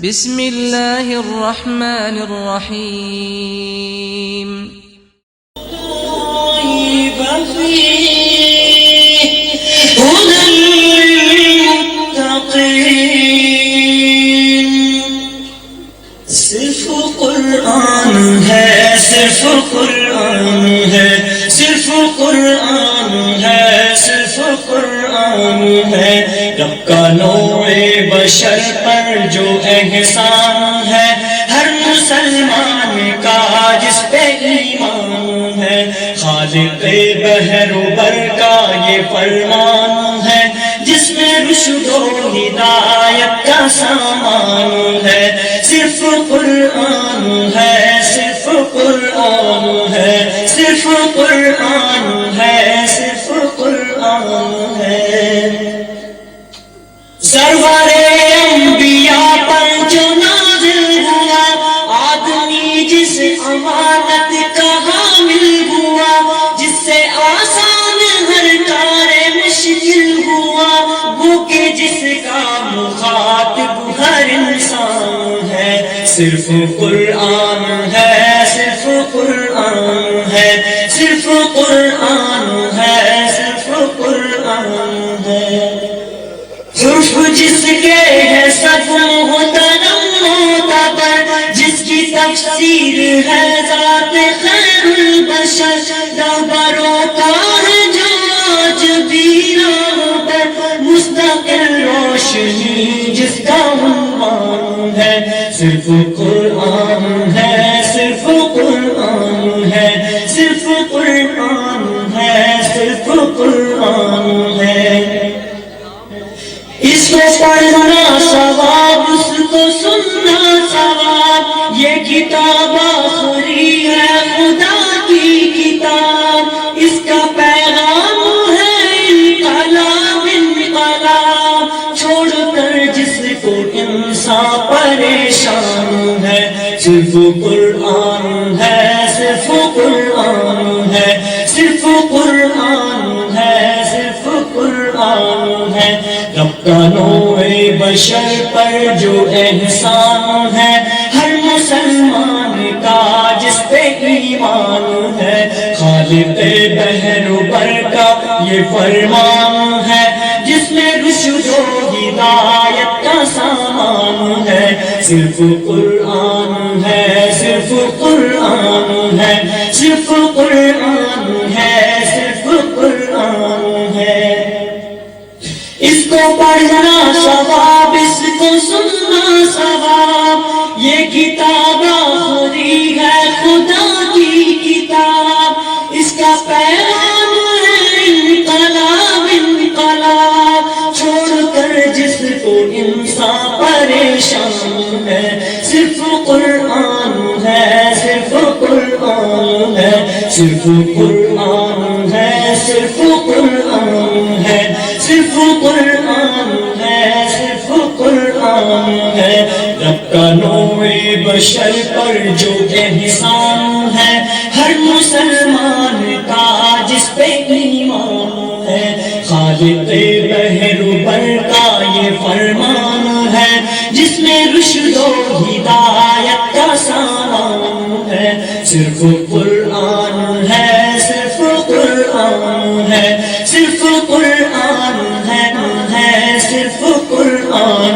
بسم اللہ الرحمن الرحیم صرف قرآن ہے، صرف قرآن ہے، صرف قرآن ہے، صرف قرآن ہے۔ رب کا نوع بشر پر جو احسان ہے، ہر مسلمان کا جس پہ ایمان ہے، خالق بحر و بر کا یہ فرمان ہے، جس میں رشد و ہدایت کا سامان ہے۔ صرف قرآن ہے، صرف قرآن ہے، صرف قرآن ہے، صرف قرآن ہے۔ سرور انبیاء پر جو نازل ہوا، آدمی جس امانت کا حامل ہوا، جس سے آسان ہر کار مشکل ہوا، وہ کہ جس کا مخاطب ہر انسان ہے۔ صرف قرآن ہے، صرف قرآن ہے، صرف قرآن ہے، صرف قرآن ہے۔ حرف جس کے ہے سب محترم معتبر، جس کی تفسیر ہے ذات خیر البشر، رہبروں کا ہے جو آج بھی راہ پر مستقل روشنی جس کا عنوان ہے۔ صرف قرآن ہے، صرف قرآن ہے، صرف قرآن ہے، صرف قرآن ہے۔ اس کو پڑھنا ثواب، اس کو سننا ثواب، یہ کتاب آخری ہے خدا کی کتاب، اس کا پیغام ہے انقلاب انقلاب، چھوڑ کر جس کو انسان پریشان ہے۔ صرف قرآن ہے، صرف قرآن ہے، صرف قرآن ہے، صرف قرآن ہے۔ رب کا نوع بشر پر جو احسان ہے، ہر مسلمان کا جس پہ ایمان ہے، خالق بحر و بر کا یہ فرمان ہے، جس میں رشد و ہدایت کا سامان ہے۔ صرف قرآن ہے، صرف قرآن ہے، صرف قرآن ہے، صرف قرآن ہے۔ اس کو پڑھنا ثواب، اس کو سننا ثواب، یہ کتاب آخری ہے خدا کی کتاب، اس کا پیغام ہے انقلاب انقلاب، چھوڑ کر جس کو انسان پریشان ہے۔ صرف قرآن ہے، صرف قرآن ہے، صرف قرآن ہے، صرف قرآن ہے، صرف قرآن ہے، صرف قرآن ہے۔ رب کا نوع بشر پر جو احسان ہے، ہر مسلمان کا جس پہ ایمان ہے، خالق بحر و بر کا یہ فرمان ہے، جس میں رشد و ہدایت کا سامان ہے۔ صرف قرآن ہے، صرف قرآن ہے، صرف قرآن ہے، صرف قرآن